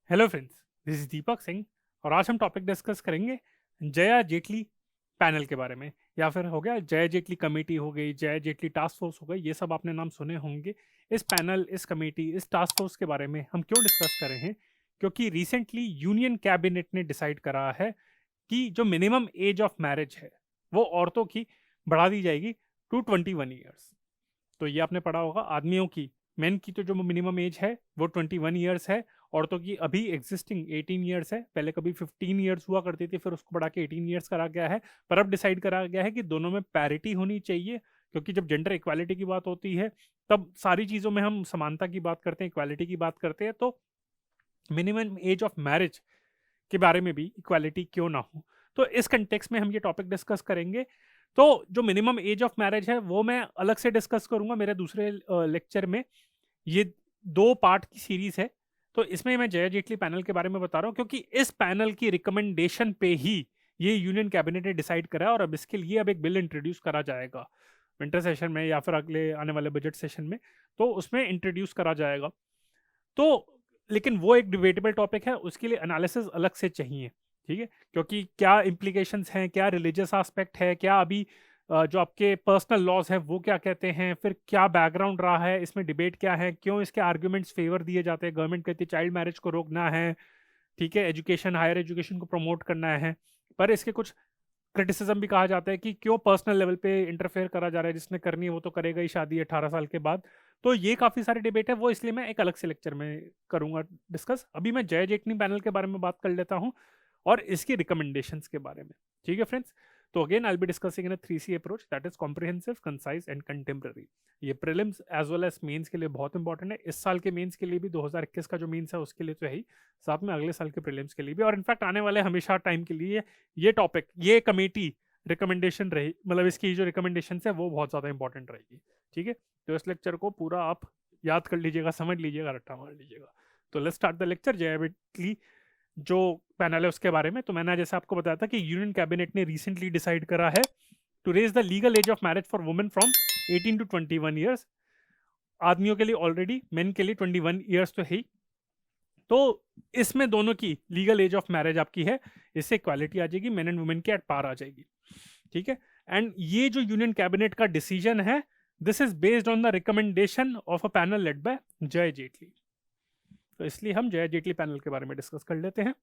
Hello friends, this is Deepak Singh और आज हम टॉपिक डिस्कस करेंगे जया जेटली पैनल के बारे में। या फिर हो गया जया जेटली कमेटी, हो गई जया जेटली टास्क फोर्स, हो गई, ये सब आपने नाम सुने होंगे। इस पैनल, इस कमेटी, इस टास्क फोर्स के बारे में हम क्यों डिस्कस कर रहे हैं? क्योंकि रिसेंटली यूनियन कैबिनेट ने डिसाइड करा है कि जो मिनिमम एज ऑफ मैरिज है वो औरतों की बढ़ा दी जाएगी टू 21 ईयर्स। तो ये आपने पढ़ा होगा, आदमियों की, मेन की तो जो मिनिमम एज है वो 21 ईयर्स है। औरतों की अभी एग्जिस्टिंग 18 ईयर्स है। पहले कभी 15 ईयर्स हुआ करती थी, फिर उसको बढ़ा के 18 ईयर्स करा गया है। पर अब डिसाइड करा गया है कि दोनों में पैरिटी होनी चाहिए, क्योंकि जब जेंडर इक्वालिटी की बात होती है तब सारी चीज़ों में हम समानता की बात करते हैं, इक्वालिटी की बात करते हैं। तो मिनिमम एज ऑफ मैरिज के बारे में भी इक्वालिटी क्यों ना हो, तो इस कंटेक्स्ट में हम ये टॉपिक डिस्कस करेंगे। तो जो मिनिमम एज ऑफ मैरिज है वो मैं अलग से डिस्कस करूंगा मेरे दूसरे लेक्चर में। ये 2 पार्ट की सीरीज है। तो इसमें मैं जया जेटली पैनल के बारे में बता रहा हूँ, क्योंकि इस पैनल की रिकमेंडेशन पे ही ये यूनियन कैबिनेट ने डिसाइड करा है और अब इसके लिए अब एक बिल इंट्रोड्यूस करा जाएगा विंटर सेशन में या फिर अगले आने वाले बजट सेशन में। तो उसमें इंट्रोड्यूस करा जाएगा। तो लेकिन वो एक डिबेटेबल टॉपिक है, उसके लिए एनालिसिस अलग से चाहिए। ठीक है, क्योंकि क्या इम्प्लीकेशंस हैं, क्या रिलीजियस एस्पेक्ट है, क्या अभी जो आपके पर्सनल लॉज हैं वो क्या कहते हैं, फिर क्या बैकग्राउंड रहा है, इसमें डिबेट क्या है, क्यों इसके आर्ग्यूमेंट्स फेवर दिए जाते हैं। गवर्नमेंट कहती है चाइल्ड मैरिज को रोकना है, ठीक है, एजुकेशन, हायर एजुकेशन को प्रमोट करना है। पर इसके कुछ क्रिटिसिज्म भी कहा जाता है कि क्यों पर्सनल लेवल पे इंटरफेयर करा जा रहा है, जिसने करनी है वो तो करेगा ही शादी 18 साल के बाद। तो ये काफ़ी सारे डिबेट है, वो इसलिए मैं एक अलग से लेक्चर में करूंगा डिस्कस। अभी मैं जय जेटली पैनल के बारे में बात कर लेता हूँ और इसकी रिकमेंडेशंस के बारे में। ठीक है फ्रेंड्स, तो again I will be discussing in 3C approach, that is comprehensive, concise and contemporary. ये prelims as well as mains के लिए बहुत इंपॉर्टेंट है। इस साल के मेंस के लिए भी, 2021 का जो मेंस है उसके लिए तो है ही, साथ में अगले साल के प्रीलिम्स के लिए भी, और इनफैक्ट आने वाले हमेशा टाइम के लिए ये टॉपिक, ये कमेटी रिकमेंडेशन रही, मतलब इसकी जो रिकमेंडेशन है वो बहुत ज़्यादा इंपॉर्टेंट रहेगी। ठीक है, तो इस लेक्चर को पूरा आप याद कर लीजिएगा, समझ लीजिएगा, रट्टा मार लीजिएगा। तो लेट्स स्टार्ट द लेक्चर। जयबिटली जो पैनल है उसके बारे में, तो मैंने जैसे आपको बताया था कि यूनियन कैबिनेट ने रिसेंटली डिसाइड करा है to raise the legal age of marriage for women from 18 to 21 years. आदमियों के लिए ऑलरेडी, मेन के लिए 21 ईयर्स तो है ही। तो इसमें दोनों की लीगल एज ऑफ मैरिज आपकी है, इससे इक्वालिटी आ जाएगी, मेन एंड वुमेन की एट पार आ जाएगी। ठीक है, एंड ये जो यूनियन कैबिनेट का डिसीजन है, this is based on the recommendation of a panel led by जय जेटली। तो इसलिए हम जय जेटली पैनल के बारे में डिस्कस कर लेते हैं।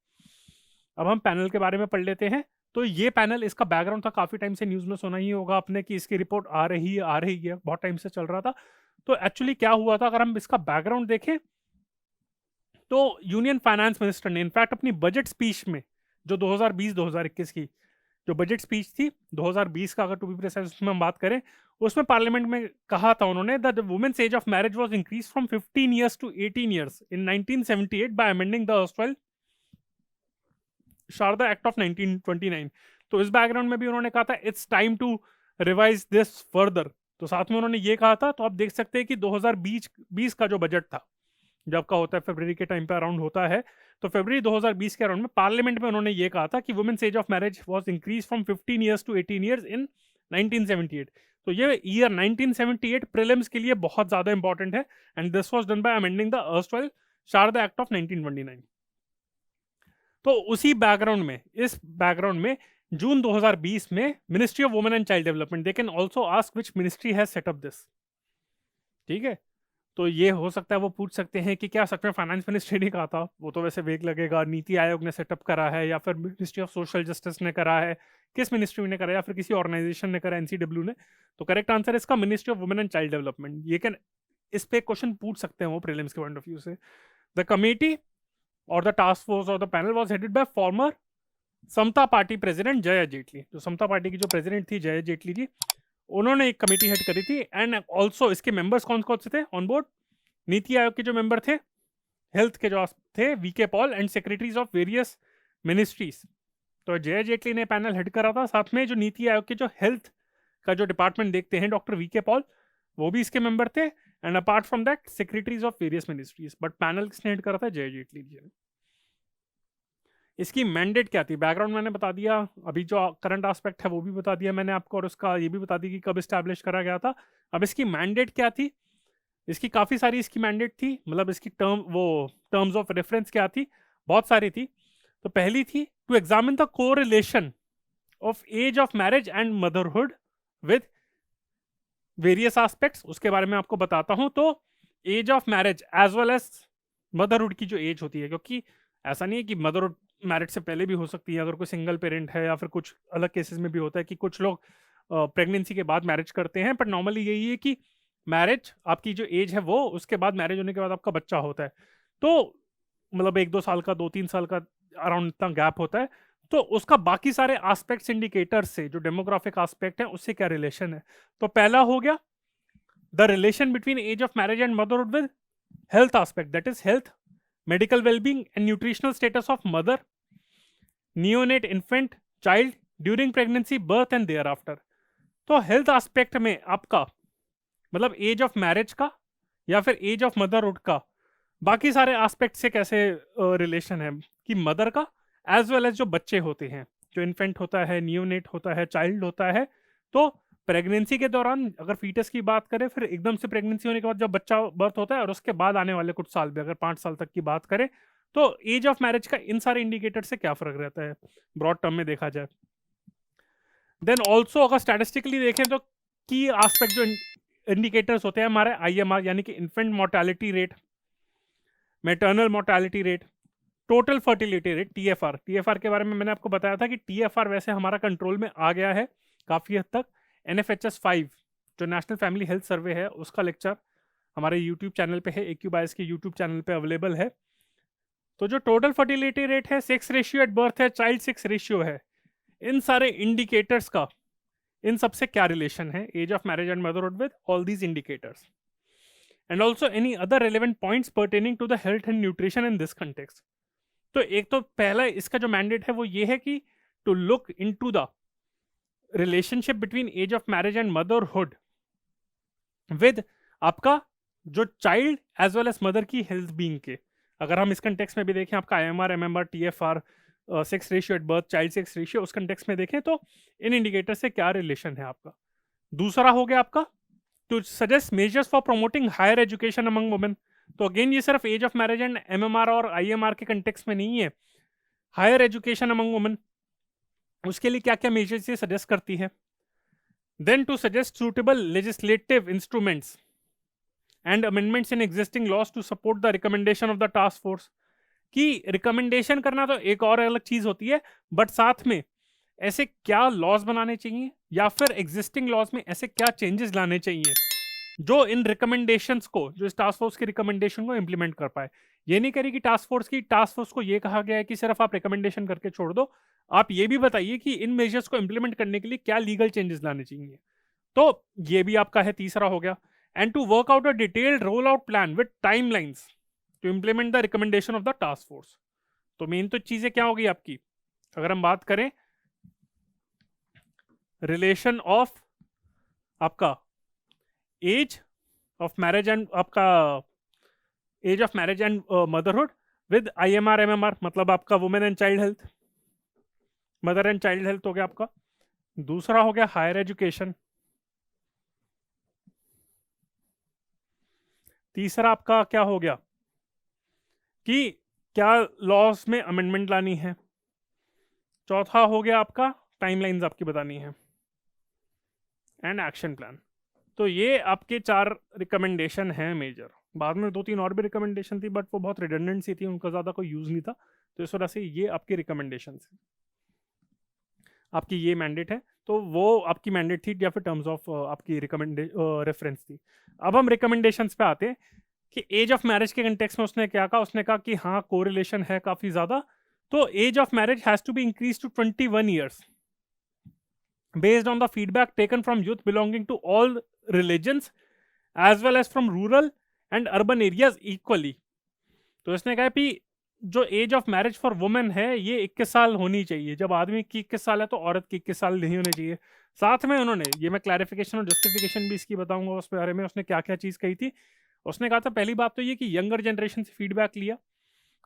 अब हम पैनल के बारे में पढ़ लेते हैं। तो ये पैनल, इसका बैकग्राउंड था, काफी टाइम से न्यूज में सुना ही होगा आपने कि इसकी रिपोर्ट आ रही है, बहुत टाइम से चल रहा था। तो एक्चुअली क्या हुआ था, अगर हम इसका बैकग्राउंड देखें, तो यूनियन फाइनेंस मिनिस्टर ने इनफैक्ट अपनी बजट स्पीच में, जो 2020-2021 की जो बजट स्पीच थी 2020 का, अगर टू बी प्रिसाइज उसमें हम बात करें, उसमें पार्लियामेंट में कहा था उन्होंने that the women's age of marriage was increase from 15 years to 18 years in 1978 by amending the erstwhile Sharda act of 1929। तो इस बैकग्राउंड में भी उन्होंने कहा था it's time to revise this further. तो साथ में उन्होंने ये कहा था। तो आप देख सकते हैं कि 2020 का जो बजट था, जब का होता है फरवरी के टाइम पे अराउंड होता है, तो फरवरी 2020 के अराउंड में पार्लियामेंट में उन्होंने ये कहा था कि women's age of marriage was increase from 15 years to 18 years in 1978। तो ये ईयर 1978 प्रीलिम्स के लिए बहुत ज्यादा इंपॉर्टेंट है, and this was done by amending the erstwhile Sharda act of 1929। तो उसी बैकग्राउंड में, इस बैकग्राउंड में जून 2020 में ministry of women and child development, they can also ask which ministry has set up this. ठीक है, तो ये हो सकता है वो पूछ सकते हैं कि क्या सच में फाइनेंस मिनिस्ट्री ने कहा था, वो तो वैसे वेग लगेगा, नीति आयोग ने सेटअप करा है या फिर मिनिस्ट्री ऑफ सोशल जस्टिस ने करा है, किस मिनिस्ट्री ने करा या फिर किसी ऑर्गेनाइजेशन ने करा, एनसीडब्ल्यू ने। तो करेक्ट आंसर है इसका ministry of women and child development. ये कैन, इस पे क्वेश्चन पूछ सकते हैं वो प्रीलिम्स के पॉइंट ऑफ व्यू से। द कमेटी और द टास्क फोर्स और the panel was headed by former Samata party president Jaya Jaitly. तो समता पार्टी की जो प्रेसिडेंट थी जया जेटली जी, उन्होंने एक कमेटी हेड करी थी। एंड ऑल्सो इसके मेंबर्स कौन कौन से थे ऑन बोर्ड? नीति आयोग के जो मेंबर थे, हेल्थ के जो थे VK Paul, and secretaries of various ministries. तो जय जेटली ने पैनल हेड करा था। साथ में जो नीति आयोग के जो हेल्थ का जो डिपार्टमेंट देखते हैं, डॉक्टर वीके पॉल, वो भी इसके मेंबर थे। And apart from that secretaries of various ministries. But panel किसने हेड करा था? जय जेटली जी ने। इसकी मैंडेट क्या थी, बैकग्राउंड मैंने बता दिया, अभी जो करंट एस्पेक्ट है वो भी बता दिया मैंने आपको, और उसका ये भी बता दी कि कब इस्टेब्लिश करा गया था। अब इसकी मैंडेट क्या थी? इसकी काफ़ी सारी इसकी मैंडेट थी, मतलब इसकी टर्म्स ऑफ रेफरेंस क्या थी? बहुत सारी थी। तो पहली थी to examine the correlation of age of marriage and motherhood with various aspects, उसके बारे में आपको बताता हूं। तो age of marriage as well as motherhood की जो एज होती है, क्योंकि ऐसा नहीं है कि मदरहुड मैरिज से पहले भी हो सकती है, अगर कोई सिंगल पेरेंट है, या फिर कुछ अलग केसेस में भी होता है कि कुछ लोग प्रेगनेंसी के बाद मैरिज करते हैं, पर नॉर्मली यही है कि मैरिज आपकी जो एज है वो, उसके बाद मैरिज होने के बाद आपका बच्चा होता है। तो मतलब 1-2 साल का, 2-3 साल का अराउंड इतना गैप होता है। तो उसका बाकी सारे एस्पेक्ट्स इंडिकेटर्स से, जो डेमोग्राफिक एस्पेक्ट है, उससे क्या रिलेशन है। तो पहला हो गया the relation between age of marriage and motherhood with health aspect, that is health, medical wellbeing and nutritional status of mother, neonate, infant, child during pregnancy, birth and thereafter. तो health aspect में आपका मतलब as of marriage का या फिर as of motherhood का बाकी सारे एस्पेक्ट से कैसे रिलेशन है, कि मदर का एज वेल एज जो बच्चे होते हैं, जो इन्फेंट होता है, नियोनेट होता है, चाइल्ड होता है। तो प्रेगनेंसी के दौरान अगर फीटस की बात करें, फिर एकदम से प्रेगनेंसी होने के बाद जब बच्चा बर्थ होता है, और उसके बाद आने वाले कुछ साल भी, अगर 5 साल तक की बात करें, तो एज ऑफ मैरिज का इन सारे इंडिकेटर से क्या फर्क रहता है ब्रॉड टर्म में देखा जाए। देन ऑल्सो अगर स्टैटिस्टिकली देखें तो की एस्पेक्ट जो इंडिकेटर्स होते हैं हमारे IMR, यानी कि infant mortality rate, maternal mortality rate, total fertility rate, TFR के बारे में मैंने आपको बताया था कि TFR वैसे हमारा कंट्रोल में आ गया है काफ़ी हद तक। NFHS 5 जो नेशनल फैमिली हेल्थ सर्वे है, उसका लेक्चर हमारे यूट्यूब चैनल पे है, AQBias के यूट्यूब चैनल पे अवेलेबल है। तो जो टोटल फर्टिलिटी रेट है, सेक्स रेशियो एट बर्थ है, चाइल्ड सेक्स रेशियो है, इन सारे इंडिकेटर्स का इन सबसे क्या रिलेशन है, age of marriage and motherhood with all these indicators, and also any other relevant points pertaining to the health and nutrition in this context. तो एक तो पहला इसका जो मैंडेट है वो ये है कि to look into the relationship between age of marriage and motherhood with आपका जो child as well as mother की हेल्थ बीइंग के। अगर हम इस कंटेक्स्ट में भी देखें, आपका IMR, MMR, TFR, sex ratio at birth, child sex ratio, उस कंटेक्स्ट में देखें तो इन इंडिकेटर से क्या रिलेशन है आपका। दूसरा हो गया आपका to suggest measures for promoting higher education among women. तो अगेन ये सिर्फ age of marriage and MMR और IMR के कंटेक्स्ट में नहीं है, हायर एजुकेशन अमंग वुमेन, उसके लिए क्या क्या मेजर्स ये सजेस्ट करती है। Then to suggest suitable legislative instruments and amendments in existing laws to support the recommendation of the task force. कि रिकमेंडेशन करना तो एक और अलग चीज होती है, बट साथ में ऐसे क्या लॉज बनाने चाहिए या फिर एग्जिस्टिंग लॉज में ऐसे क्या चेंजेस लाने चाहिए जो इन रिकमेंडेशंस को, जो इस टास्क फोर्स की रिकमेंडेशन को इंप्लीमेंट कर पाए। ये नहीं करें कि टास्क फोर्स को ये कहा गया है कि सिर्फ आप रिकमेंडेशन करके छोड़ दो, आप ये भी बताइए कि इन मेजर्स को इंप्लीमेंट करने के लिए क्या लीगल चेंजेस लाने चाहिए। तो ये भी आपका है, तीसरा हो गया। And to work out a detailed roll out plan with timelines to implement the recommendation of the task force. तो मेन तो चीजें क्या होगी आपकी, अगर हम बात करें रिलेशन ऑफ आपका एज ऑफ मैरिज एंड आपका age of marriage and motherhood with IMR, MMR, मतलब आपका women and child health, mother and child health हो गया आपका। दूसरा हो गया हायर एजुकेशन। तीसरा आपका क्या हो गया कि क्या लॉज में अमेंडमेंट लानी है। चौथा हो गया आपका टाइमलाइंस आपकी बतानी है एंड एक्शन प्लान। तो ये आपके 4 रिकमेंडेशन हैं मेजर। बाद में 2-3 और भी रिकमेंडेशन थी, बट वो बहुत रिडंडेंट सी थी, उनका ज़्यादा कोई यूज़ नहीं था, तो इस वजह से ये आपकी रिकमेंडेशन है, आपकी ये मैंडेट है। तो वो आपकी मैंडेट थी या फिर टर्म्स ऑफ आपकी रेफरेंस थी। अब हम रिकमेंडेशंस पे आते हैं कि एज ऑफ मैरिज के कंटेक्स्ट में उसने क्या कहा, उसने कहा कि हाँ कोरिलेशन है काफ़ी ज़्यादा। तो age of marriage has to be increase to 21 years based on the feedback taken from youth belonging to all religions as well as from rural and urban areas equally। तो इसने कहा कि जो age of marriage for women है ये 21 साल होनी चाहिए। जब आदमी की 21 साल है तो औरत की 21 साल नहीं होने चाहिए। साथ में उन्होंने ये, मैं क्लैरिफिकेशन और जस्टिफिकेशन भी इसकी बताऊंगा उस बारे में, उसने क्या क्या चीज़ कही थी। उसने कहा था पहली बात तो ये कि यंगर जनरेशन से फीडबैक लिया,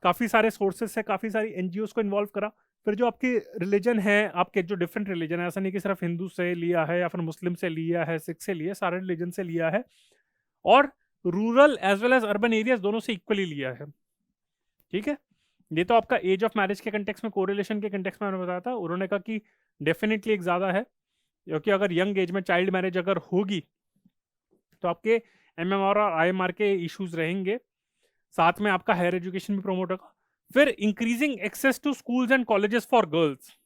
काफ़ी सारे सोर्सेज से, काफ़ी सारी NGOs को इन्वॉल्व करा। फिर जो आपके रिलीजन है, आपके जो डिफरेंट रिलीजन है, ऐसा नहीं कि सिर्फ हिंदू से लिया है या फिर मुस्लिम से लिया है, सिख से लिया है, सारे रिलीजन से लिया है, और rural as well as urban areas दोनों से इक्वली लिया है। ठीक है, ये तो आपका एज ऑफ मैरिज के कंटेक्स में, कोरिलेशन के कंटेक्स में मैंने बताया था। उन्होंने कहा कि डेफिनेटली एक ज़्यादा है, क्योंकि अगर यंग एज में चाइल्ड मैरिज अगर होगी तो आपके एमएमआर और आईएमआर के इश्यूज रहेंगे, साथ में आपका हायर एजुकेशन भी प्रमोट होगा। फिर increasing access to schools and colleges for girls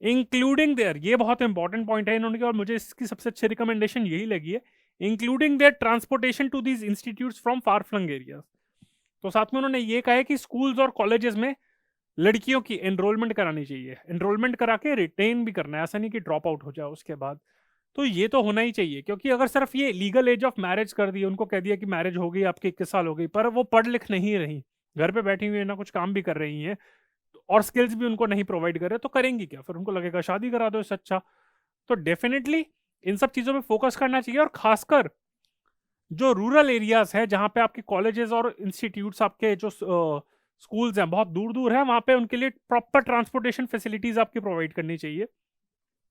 including their, ये बहुत इंपॉर्टेंट पॉइंट है इन्होंने, और मुझे इसकी सबसे अच्छी रिकमेंडेशन यही लगी है, including their transportation to these institutes from far flung areas. तो साथ में उन्होंने ये कहा है कि स्कूल्स और कॉलेजेस में लड़कियों की एनरोलमेंट करानी चाहिए, एनरोलमेंट करा के रिटेन भी करना है, ऐसा नहीं कि ड्रॉप आउट हो जाए उसके बाद। तो ये तो होना ही चाहिए, क्योंकि अगर सिर्फ ये लीगल एज ऑफ मैरिज कर दी, उनको कह दिया कि मैरिज हो गई आपकी 21 साल हो गई, पर वो पढ़ लिख नहीं रही, घर पे बैठी हुई है ना, कुछ काम भी कर रही हैं और स्किल्स भी उनको नहीं प्रोवाइड कर रहे, तो करेंगी क्या? फिर उनको लगेगा शादी करा दो इससे अच्छा। तो डेफिनेटली इन सब चीज़ों पे फोकस करना चाहिए, और खासकर जो रूरल एरियाज है जहाँ पे आपके कॉलेजेस और इंस्टीट्यूट्स, आपके जो स्कूल्स हैं बहुत दूर दूर है, वहाँ पे उनके लिए प्रॉपर ट्रांसपोर्टेशन फैसिलिटीज आपकी प्रोवाइड करनी चाहिए।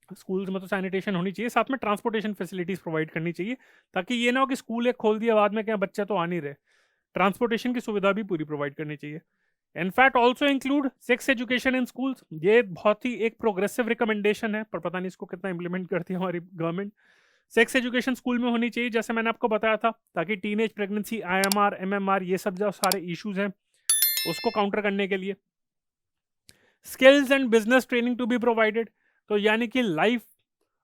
स्कूल्स में तो सैनिटेशन होनी चाहिए, साथ में ट्रांसपोर्टेशन फैसिलिटीज प्रोवाइड करनी चाहिए, ताकि ये ना हो कि स्कूल एक खोल दिया बाद में क्या बच्चे तो आ नहीं रहे। ट्रांसपोर्टेशन की सुविधा भी पूरी प्रोवाइड करनी चाहिए। In fact also include sex education in schools, ये बहुत ही एक प्रोग्रेसिव रिकमेंडेशन है, पर पता नहीं इसको कितना इंप्लीमेंट करती है हमारी गवर्नमेंट। सेक्स एजुकेशन स्कूल में होनी चाहिए, जैसे मैंने आपको बताया था, ताकि टीनेज प्रेगनेंसी, आईएमआर, एमएमआर, ये सब जो सारे इश्यूज हैं उसको काउंटर करने के लिए। Skills and business training to be provided, तो यानी कि लाइफ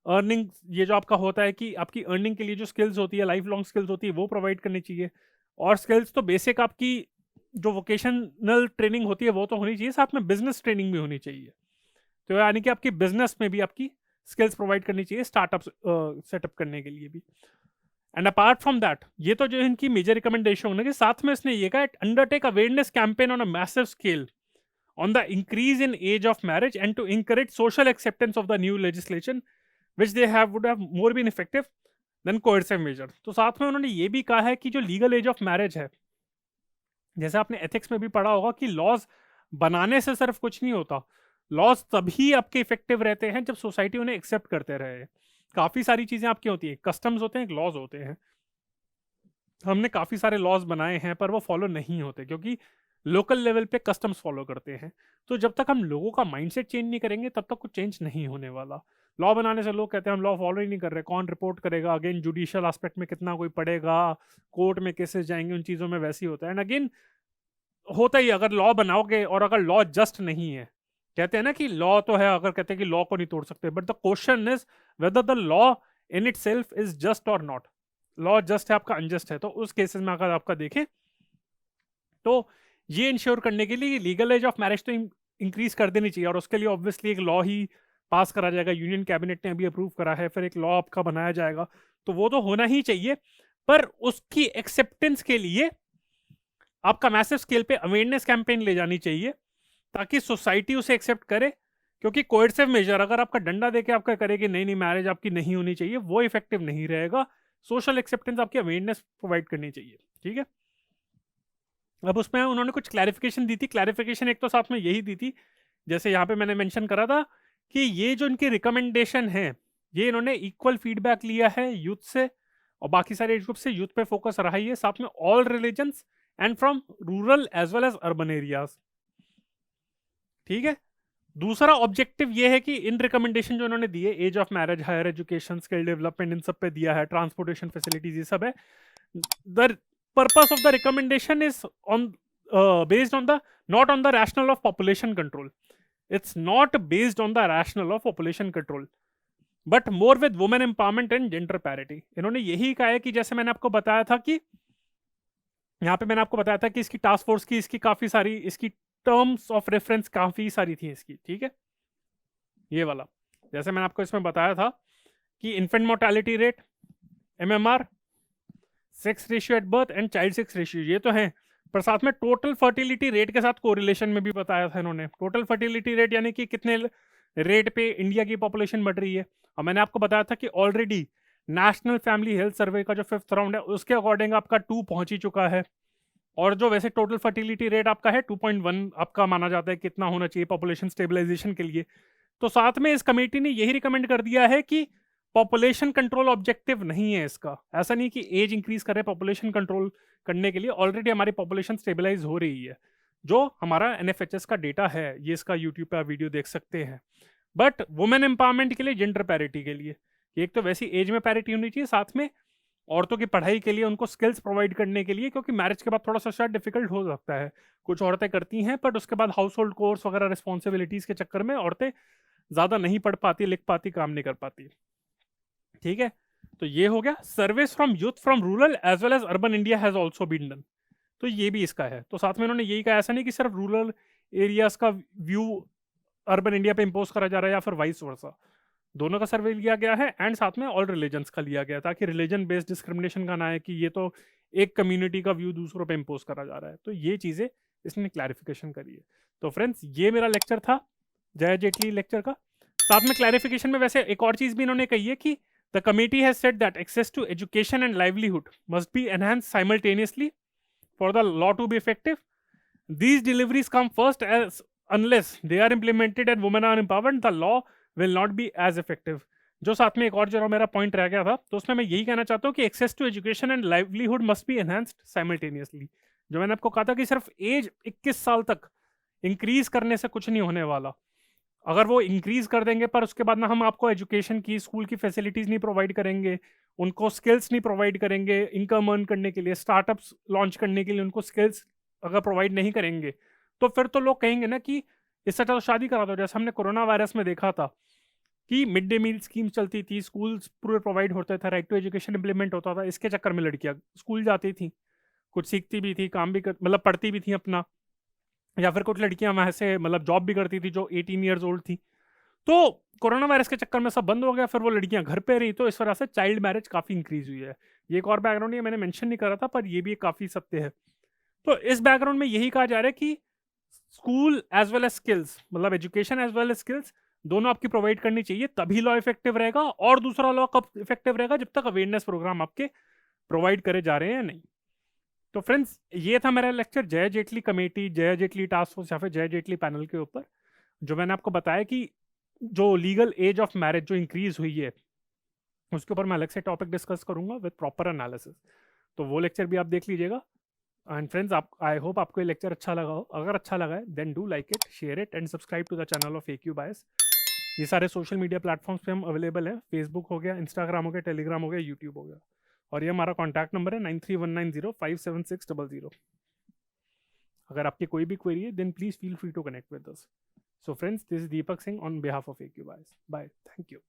अर्निंग, ये जो आपका होता है कि आपकी अर्निंग के लिए जो स्किल्स होती है, लाइफ लॉन्ग स्किल्स होती है, वो प्रोवाइड करनी चाहिए। और स्किल्स तो बेसिक आपकी जो वोकेशनल ट्रेनिंग होती है वो तो होनी चाहिए, साथ में बिजनेस ट्रेनिंग भी होनी चाहिए। तो यानी कि आपकी बिजनेस में भी आपकी स्किल्स प्रोवाइड करनी चाहिए, स्टार्टअप सेटअप करने के लिए भी। एंड अपार्ट फ्रॉम दैट, ये तो जो इनकी मेजर रिकमेंडेशन होने के साथ में इसने ये कहा, undertake awareness campaign on a massive scale on the increase in age of marriage and to encourage social acceptance of the new legislation which they have would have more been effective than coercive measure। तो साथ में उन्होंने ये भी कहा है कि जो लीगल एज ऑफ मैरिज है, जैसे आपने एथिक्स में भी पढ़ा होगा कि लॉज बनाने से सिर्फ कुछ नहीं होता, लॉज तभी आपके इफेक्टिव रहते हैं जब सोसाइटी उन्हें एक्सेप्ट करते रहे। काफी सारी चीजें आपकी होती है, कस्टम्स होते हैं, लॉज होते हैं। हमने काफी सारे लॉज बनाए हैं पर वो फॉलो नहीं होते, क्योंकि लोकल लेवल पे कस्टम्स फॉलो करते हैं। तो जब तक हम लोगों का माइंडसेट चेंज नहीं करेंगे तब तक कुछ चेंज नहीं होने वाला। लॉ बनाने से लोग कहते हैं हम लॉ फॉलो ही नहीं कर रहे, कौन रिपोर्ट करेगा, अगेन जुडिशियल एस्पेक्ट में कितना कोई पड़ेगा, कोर्ट में केसेस जाएंगे, उन चीज़ों में वैसे ही होता है। एंड अगेन होता ही, अगर लॉ बनाओगे और अगर लॉ जस्ट नहीं है, कहते हैं ना कि लॉ तो है, अगर कहते हैं कि लॉ को नहीं तोड़ सकते, but the question is whether the law in it self is just और नॉट। लॉ जस्ट है, आपका अनजस्ट है। तो उस केसेस में अगर आपका देखें तो ये इंश्योर करने के लिए लीगल एज ऑफ मैरिज तो इंक्रीज कर देनी चाहिए, और उसके लिए ऑब्वियसली एक लॉ ही पास करा जाएगा, यूनियन कैबिनेट ने अभी अप्रूव करा है, फिर एक लॉ आपका बनाया जाएगा, तो वो तो होना ही चाहिए। पर उसकी एक्सेप्टेंस के लिए आपका मैसिव स्केल पे अवेयरनेस कैंपेन ले जानी चाहिए, ताकि सोसाइटी उसे एक्सेप्ट करे। क्योंकि कोएर्सिव मेजर अगर आपका डंडा देके आपका करे कि नहीं नहीं मैरिज आपकी नहीं होनी चाहिए, वो इफेक्टिव नहीं रहेगा। सोशल एक्सेप्टेंस, आपकी अवेयरनेस प्रोवाइड करनी चाहिए, ठीक है। अब उसमें उन्होंने कुछ क्लैरिफिकेशन दी थी। क्लैरिफिकेशन एक तो साथ में यही दी थी, जैसे यहाँ पे मैंने मेंशन करा था कि ये जो इनकी रिकमेंडेशन है, ये इन्होंने इक्वल फीडबैक लिया है यूथ से और बाकी सारे एज ग्रुप से। यूथ पे फोकस रहा ही है, साथ में all religions and from rural as well as urban areas, ठीक है। दूसरा ऑब्जेक्टिव ये है कि इन रिकमेंडेशन जो इन्होंने दिए, age of marriage, higher education, skill development, इन सब पे दिया है, ट्रांसपोर्टेशन फैसिलिटीज, ये सब है। The purpose of the recommendation is on based on the not on the rationale of population control. It's not based on the rationale of population control, but more with women empowerment and gender parity। इन्होंने यही कहा है कि जैसे मैंने आपको बताया था कि यहाँ पे मैंने आपको बताया था कि इसकी टास्क फोर्स की, इसकी काफी सारी, इसकी टर्म्स ऑफ रेफरेंस काफी सारी थी इसकी, ठीक है। ये वाला जैसे मैंने आपको इसमें बताया था कि infant mortality rate, MMR, sex ratio at birth and child sex ratio, ये तो है, पर साथ में टोटल फर्टिलिटी रेट के साथ कोरिलेशन में भी बताया था इन्होंने। टोटल फर्टिलिटी रेट यानी कि कितने रेट पे इंडिया की पॉपुलेशन बढ़ रही है। और मैंने आपको बताया था कि already national family health survey का जो 5th राउंड है उसके अकॉर्डिंग आपका 2 पहुंच ही चुका है, और जो वैसे टोटल फर्टिलिटी रेट आपका है 2.1 आपका माना जाता है कितना होना चाहिए पॉपुलेशन स्टेबलाइजेशन के लिए। तो साथ में इस कमेटी ने यही रिकमेंड कर दिया है कि पॉपुलेशन कंट्रोल ऑब्जेक्टिव नहीं है इसका, ऐसा नहीं कि एज इंक्रीज करे पॉपुलेशन कंट्रोल करने के लिए, ऑलरेडी हमारी पॉपुलेशन स्टेबलाइज हो रही है। जो हमारा एनएफएचएस का डेटा है, ये इसका यूट्यूब पे आप वीडियो देख सकते हैं। बट वुमेन एम्पावरमेंट के लिए, जेंडर पैरिटी के लिए, एक तो वैसी एज में पैरिटी होनी चाहिए, साथ में औरतों की पढ़ाई के लिए उनको स्किल्स प्रोवाइड करने के लिए, क्योंकि मैरिज के बाद थोड़ा सा शायद डिफिकल्ट हो सकता है, कुछ औरतें करती हैं बट उसके बाद हाउस होल्ड कोर्स वगैरह रिस्पॉन्सिबिलिटीज के चक्कर में औरतें ज़्यादा नहीं पढ़ पाती, लिख पाती, काम नहीं कर पाती। ठीक है, तो ये हो गया। Service from youth from rural as well as urban India has also been done, तो ये भी इसका है। तो साथ में इन्होंने यही कहा, ऐसा नहीं कि सिर्फ रूरल एरियाज का व्यू अर्बन इंडिया पे इम्पोज करा जा रहा है या फिर वाइस वर्सा, दोनों का सर्वे लिया गया है एंड साथ में ऑल रिलीजन्स का लिया गया, ताकि रिलीजन बेस्ड डिस्क्रिमिनेशन का ना है कि ये तो एक कम्युनिटी का व्यू दूसरों पे इम्पोज करा जा रहा है। तो ये चीज़ें इसने क्लैरिफिकेशन करी है। तो फ्रेंड्स, ये मेरा लेक्चर था जया जेटली लेक्चर का। साथ में क्लैरिफिकेशन में वैसे एक और चीज़ भी इन्होंने कही है कि the committee has said that access to education and livelihood must be enhance simultaneously for the law to be effective. These deliveries come first, as unless they are implemented and women are empowered, the law will not be as effective. जो साथ में एक और जो मेरा point रह गया था, तो उसमें मैं यही कहना चाहता हूँ कि access to education and livelihood must be enhanced simultaneously. जो मैंने आपको कहा था कि सिर्फ एज 21 साल तक इंक्रीज करने से कुछ नहीं होने वाला। अगर वो इंक्रीज कर देंगे पर उसके बाद ना हम आपको एजुकेशन की, स्कूल की फैसिलिटीज नहीं प्रोवाइड करेंगे, उनको स्किल्स नहीं प्रोवाइड करेंगे इनकम अर्न करने के लिए, स्टार्टअप्स लॉन्च करने के लिए उनको स्किल्स अगर प्रोवाइड नहीं करेंगे, तो फिर तो लोग कहेंगे ना कि इससे अच्छा तो शादी करा दो। जैसे हमने कोरोना वायरस में देखा था कि मिड डे मील स्कीम चलती थी, स्कूल्स पूरे प्रोवाइड होते थे, राइट टू एजुकेशन इंप्लीमेंट होता था, इसके चक्कर में लड़कियां स्कूल जाती थी, कुछ सीखती भी थी, काम भी मतलब पढ़ती भी थी अपना, या फिर कुछ लड़कियां वहां से मतलब जॉब भी करती थी जो 18 ईयर्स ओल्ड थी। तो कोरोना वायरस के चक्कर में सब बंद हो गया, फिर वो लड़कियां घर पे रही, तो इस वजह से चाइल्ड मैरिज काफी इंक्रीज हुई है। ये एक और बैकग्राउंड है, मैंने मेंशन नहीं करा था पर ये भी काफी सत्य है। तो इस बैकग्राउंड में यही कहा जा रहा है कि school as well as skills, मतलब education as well as skills दोनों आपकी प्रोवाइड करनी चाहिए, तभी लॉ इफेक्टिव रहेगा। और दूसरा लॉ कब इफेक्टिव रहेगा? जब तक अवेयरनेस प्रोग्राम आपके प्रोवाइड करे जा रहे हैं नहीं। तो फ्रेंड्स, ये था मेरा lecture Jaya Jaitley committee, Jaya Jaitley task force या फिर जया जेटली पैनल के ऊपर। जो मैंने आपको बताया कि जो लीगल एज ऑफ मैरिज जो इंक्रीज हुई है, उसके ऊपर मैं अलग से टॉपिक डिस्कस करूंगा विद प्रॉपर एनालिसिस, तो वो लेक्चर भी आप देख लीजिएगा। एंड फ्रेंड्स, आप आई होप आपको ये लेक्चर अच्छा लगा हो। अगर अच्छा लगा है then do like it, share it and subscribe to the channel of AQ bias. ये सारे सोशल मीडिया प्लेटफॉर्म्स पे हम अवेलेबल हैं, फेसबुक हो गया, इंस्टाग्राम हो गया, टेलीग्राम हो गया, यूट्यूब हो गया। और ये हमारा कॉन्टैक्ट नंबर है 9319057600। अगर आपकी कोई भी क्वेरी है then please feel free to connect with us. So friends, this is Deepak Singh on behalf of AQ bias. Bye, thank you.